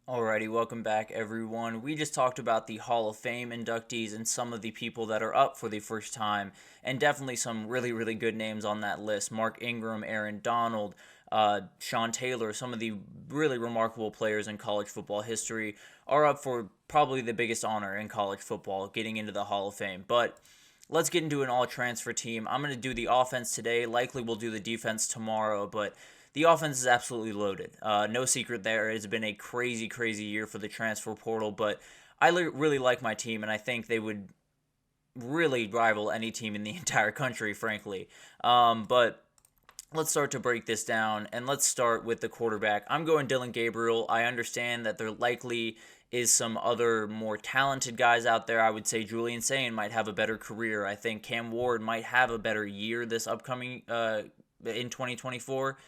Alrighty, welcome back everyone. We just talked about the Hall of Fame inductees and some of the people that are up for the first time, and definitely some really, really good names on that list. Mark Ingram, Aaron Donald, Sean Taylor, some of the really remarkable players in college football history are up for probably the biggest honor in college football, getting into the Hall of Fame. But let's get into an all transfer team. I'm going to do the offense today. Likely we'll do the defense tomorrow, but the offense is absolutely loaded. No secret there. It's been a crazy, crazy year for the transfer portal, but I really like my team, and I think they would really rival any team in the entire country, frankly. But let's start to break this down, and let's start with the quarterback. I'm going Dylan Gabriel. I understand that there likely is some other more talented guys out there. I would say Julian Sayin might have a better career. I think Cam Ward might have a better year this upcoming in 2024.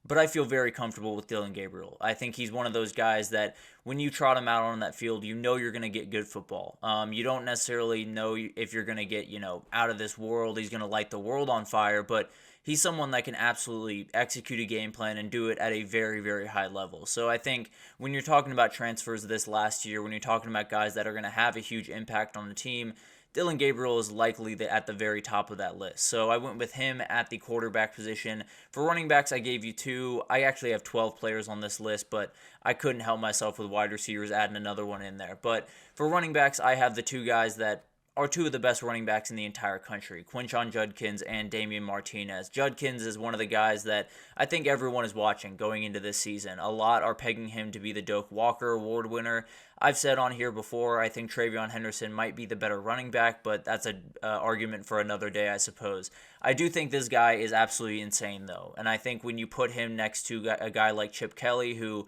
But I feel very comfortable with Dylan Gabriel. I think he's one of those guys that when you trot him out on that field, you know you're going to get good football. You don't necessarily know if you're going to get, out of this world. He's going to light the world on fire, but he's someone that can absolutely execute a game plan and do it at a very, very high level. So I think when you're talking about transfers this last year, when you're talking about guys that are going to have a huge impact on the team, Dylan Gabriel is likely at the very top of that list. So I went with him at the quarterback position. For running backs, I gave you two. I actually have 12 players on this list, but I couldn't help myself with wide receivers adding another one in there. But for running backs, I have the two guys that are two of the best running backs in the entire country, Quinshon Judkins and Damian Martinez. Judkins is one of the guys that I think everyone is watching going into this season. A lot are pegging him to be the Doak Walker Award winner. I've said on here before, I think Travion Henderson might be the better running back, but that's an argument for another day, I suppose. I do think this guy is absolutely insane, though, and I think when you put him next to a guy like Chip Kelly, who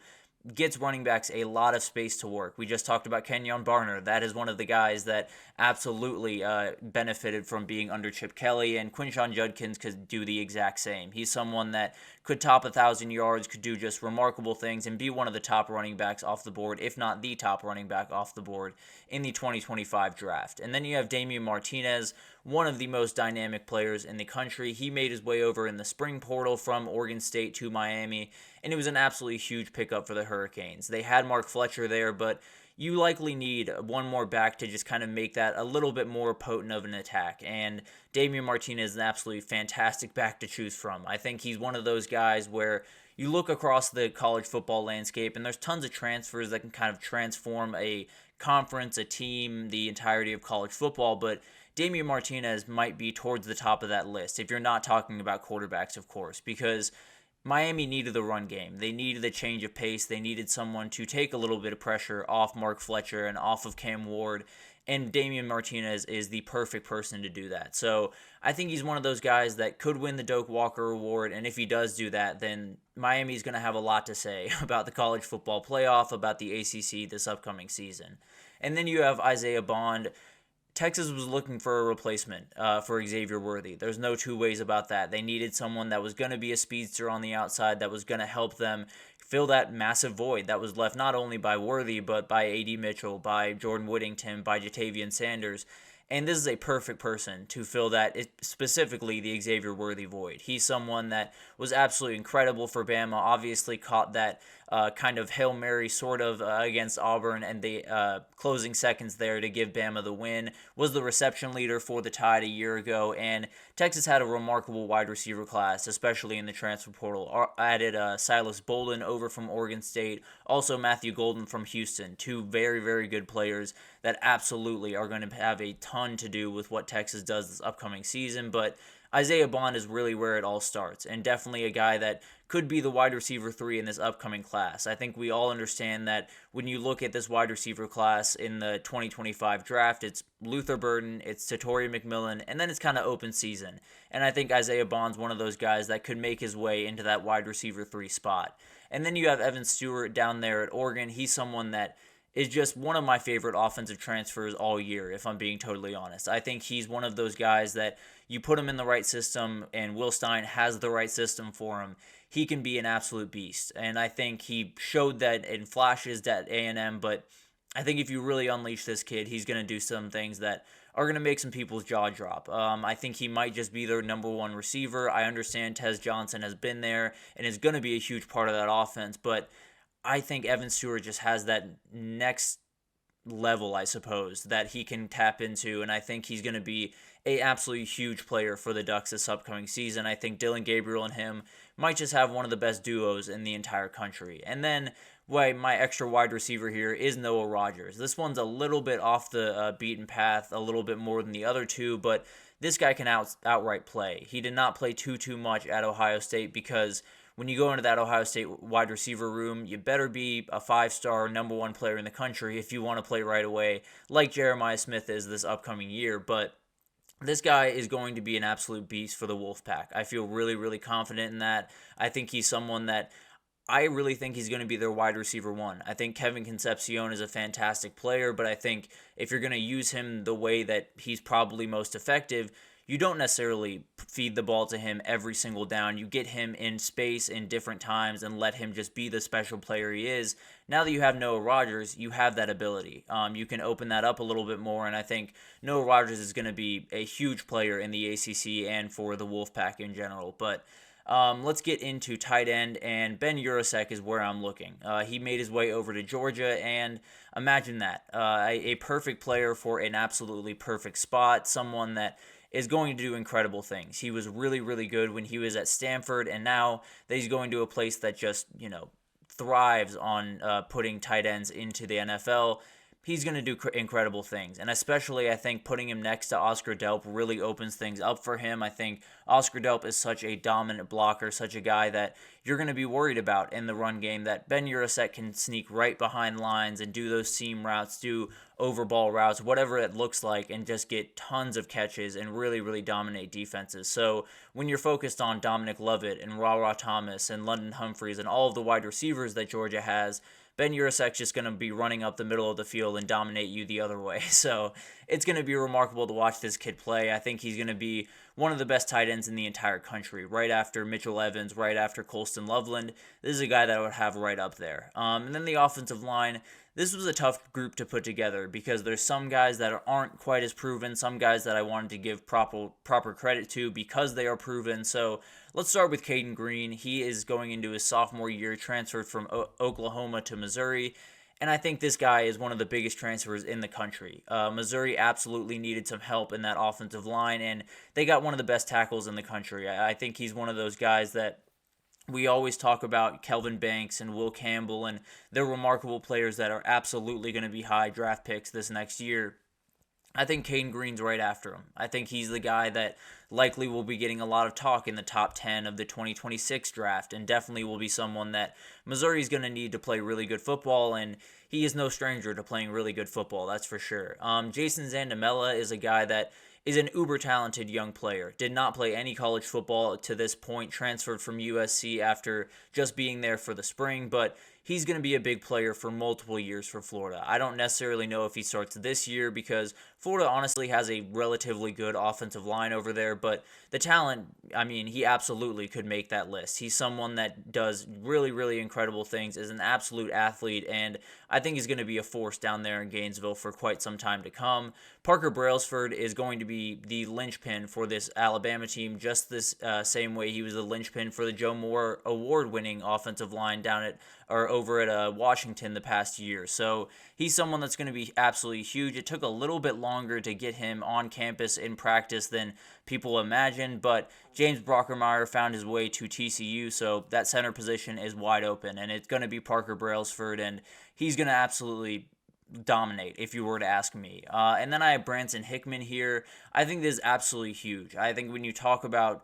gets running backs a lot of space to work. We just talked about Kenyon Barner. That is one of the guys that absolutely benefited from being under Chip Kelly, and Quinshon Judkins could do the exact same. He's someone that could top 1,000 yards, could do just remarkable things, and be one of the top running backs off the board, if not the top running back off the board in the 2025 draft. And then you have Damian Martinez, one of the most dynamic players in the country. He made his way over in the spring portal from Oregon State to Miami, and it was an absolutely huge pickup for the Hurricanes. They had Mark Fletcher there, but you likely need one more back to just kind of make that a little bit more potent of an attack. And Damian Martinez is an absolutely fantastic back to choose from. I think he's one of those guys where you look across the college football landscape and there's tons of transfers that can kind of transform a conference, a team, the entirety of college football, but Damian Martinez might be towards the top of that list if you're not talking about quarterbacks, of course, because Miami needed the run game. They needed a change of pace. They needed someone to take a little bit of pressure off Mark Fletcher and off of Cam Ward. And Damian Martinez is the perfect person to do that. So I think he's one of those guys that could win the Doak Walker Award. And if he does do that, then Miami's going to have a lot to say about the college football playoff, about the ACC this upcoming season. And then you have Isaiah Bond. Texas was looking for a replacement for Xavier Worthy. There's no two ways about that. They needed someone that was going to be a speedster on the outside, that was going to help them fill that massive void that was left not only by Worthy, but by A.D. Mitchell, by Jordan Whittington, by Jatavian Sanders. And this is a perfect person to fill that, specifically the Xavier Worthy void. He's someone that was absolutely incredible for Bama, obviously caught that kind of Hail Mary sort of against Auburn and the closing seconds there to give Bama the win, was the reception leader for the Tide a year ago, and Texas had a remarkable wide receiver class, especially in the transfer portal. Added Silas Bolden over from Oregon State, also Matthew Golden from Houston, two very, very good players that absolutely are going to have a ton to do with what Texas does this upcoming season, but Isaiah Bond is really where it all starts, and definitely a guy that could be the wide receiver 3 in this upcoming class. I think we all understand that when you look at this wide receiver class in the 2025 draft, it's Luther Burden, it's Tatori McMillan, and then it's kind of open season. And I think Isaiah Bond's one of those guys that could make his way into that wide receiver 3 spot. And then you have Evan Stewart down there at Oregon. He's someone that is just one of my favorite offensive transfers all year, if I'm being totally honest. I think he's one of those guys that you put him in the right system, and Will Stein has the right system for him. He can be an absolute beast, and I think he showed that in flashes at A&M, but I think if you really unleash this kid, he's going to do some things that are going to make some people's jaw drop. I think he might just be their number one receiver. I understand Tez Johnson has been there and is going to be a huge part of that offense, but I think Evan Stewart just has that next level, I suppose, that he can tap into, and I think he's going to be a absolutely huge player for the Ducks this upcoming season. I think Dylan Gabriel and him might just have one of the best duos in the entire country. And then my extra wide receiver here is Noah Rogers. This one's a little bit off the beaten path, a little bit more than the other two, but this guy can outright play. He did not play too much at Ohio State because when you go into that Ohio State wide receiver room, you better be a 5-star number one player in the country if you want to play right away, like Jeremiah Smith is this upcoming year. But this guy is going to be an absolute beast for the Wolfpack. I feel really, really confident in that. I think he's someone that I really think he's going to be their wide receiver one. I think Kevin Concepcion is a fantastic player, but I think if you're going to use him the way that he's probably most effective, you don't necessarily feed the ball to him every single down. You get him in space in different times and let him just be the special player he is. Now that you have Noah Rogers, you have that ability. You can open that up a little bit more, and I think Noah Rogers is going to be a huge player in the ACC and for the Wolfpack in general. But let's get into tight end, and Ben Urasek is where I'm looking. He made his way over to Georgia, and imagine that. A perfect player for an absolutely perfect spot, someone that is going to do incredible things. He was really, really good when he was at Stanford, and now that he's going to a place that just, thrives on putting tight ends into the NFL, he's going to do incredible things. And especially, I think, putting him next to Oscar Delp really opens things up for him. I think Oscar Delp is such a dominant blocker, such a guy that you're going to be worried about in the run game, that Ben Urasek can sneak right behind lines and do those seam routes, do overball routes, whatever it looks like, and just get tons of catches and really, really dominate defenses. So when you're focused on Dominic Lovett and Ra Thomas and London Humphreys and all of the wide receivers that Georgia has, Ben Urasek's just going to be running up the middle of the field and dominate you the other way. So it's going to be remarkable to watch this kid play. I think he's going to be one of the best tight ends in the entire country, right after Mitchell Evans, right after Colston Loveland. This is a guy that I would have right up there. And then the offensive line, this was a tough group to put together because there's some guys that aren't quite as proven, some guys that I wanted to give proper credit to because they are proven. So let's start with Caden Green. He is going into his sophomore year, transferred from Oklahoma to Missouri. And I think this guy is one of the biggest transfers in the country. Missouri absolutely needed some help in that offensive line, and they got one of the best tackles in the country. I think he's one of those guys that we always talk about, Kelvin Banks and Will Campbell, and they're remarkable players that are absolutely going to be high draft picks this next year. I think Caden Green's right after him. I think he's the guy that likely will be getting a lot of talk in the top 10 of the 2026 draft, and definitely will be someone that Missouri's going to need to play really good football, and he is no stranger to playing really good football, that's for sure. Jason Zandamela is a guy that is an uber-talented young player. Did not play any college football to this point, transferred from USC after just being there for the spring, but he's going to be a big player for multiple years for Florida. I don't necessarily know if he starts this year because Florida honestly has a relatively good offensive line over there, but the talent, he absolutely could make that list. He's someone that does really, really incredible things, is an absolute athlete, and I think he's going to be a force down there in Gainesville for quite some time to come. Parker Brailsford is going to be the linchpin for this Alabama team, just this same way he was the linchpin for the Joe Moore award-winning offensive line over at Washington the past year. So he's someone that's going to be absolutely huge. It took a little bit longer to get him on campus in practice than people imagined, but James Brockermeyer found his way to TCU, so that center position is wide open, and it's going to be Parker Brailsford, and he's going to absolutely dominate, if you were to ask me. And then I have Branson Hickman here. I think this is absolutely huge. I think when you talk about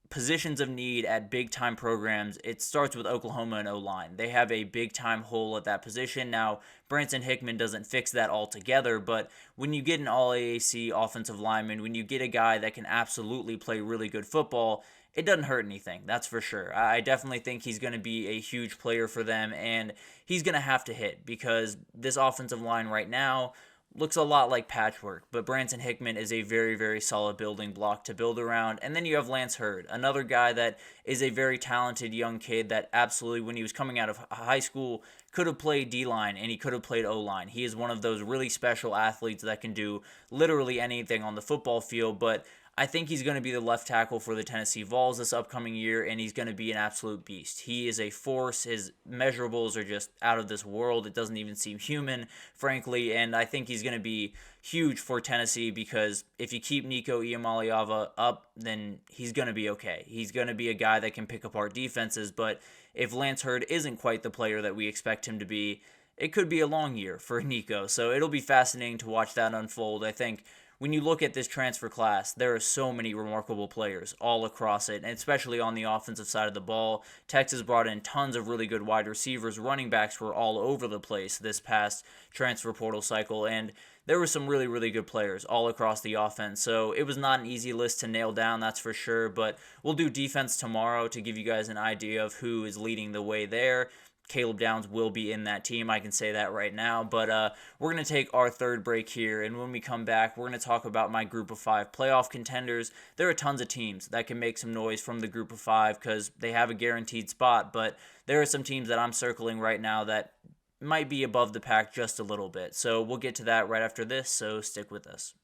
positions of need at big-time programs, it starts with Oklahoma and O-line. They have a big-time hole at that position. Now, Branson Hickman doesn't fix that altogether, but when you get an all-AAC offensive lineman, when you get a guy that can absolutely play really good football, it doesn't hurt anything, that's for sure. I definitely think he's going to be a huge player for them, and he's going to have to hit because this offensive line right now looks a lot like patchwork, but Branson Hickman is a very, very solid building block to build around. And then you have Lance Hurd, another guy that is a very talented young kid that absolutely, when he was coming out of high school, could have played D-line and he could have played O-line. He is one of those really special athletes that can do literally anything on the football field, but I think he's going to be the left tackle for the Tennessee Vols this upcoming year, and he's going to be an absolute beast. He is a force. His measurables are just out of this world. It doesn't even seem human, frankly, and I think he's going to be huge for Tennessee because if you keep Nico Iamaleava up, then he's going to be okay. He's going to be a guy that can pick apart defenses, but if Lance Hurd isn't quite the player that we expect him to be, it could be a long year for Nico. So it'll be fascinating to watch that unfold. I think when you look at this transfer class, there are so many remarkable players all across it, and especially on the offensive side of the ball. Texas brought in tons of really good wide receivers. Running backs were all over the place this past transfer portal cycle, and there were some really, really good players all across the offense. So it was not an easy list to nail down, that's for sure, but we'll do defense tomorrow to give you guys an idea of who is leading the way there. Caleb Downs will be in that team. I can say that right now. But we're going to take our third break here, and when we come back, we're going to talk about my group of 5 playoff contenders. There are tons of teams that can make some noise from the group of 5 because they have a guaranteed spot, but there are some teams that I'm circling right now that might be above the pack just a little bit. So we'll get to that right after this, so stick with us.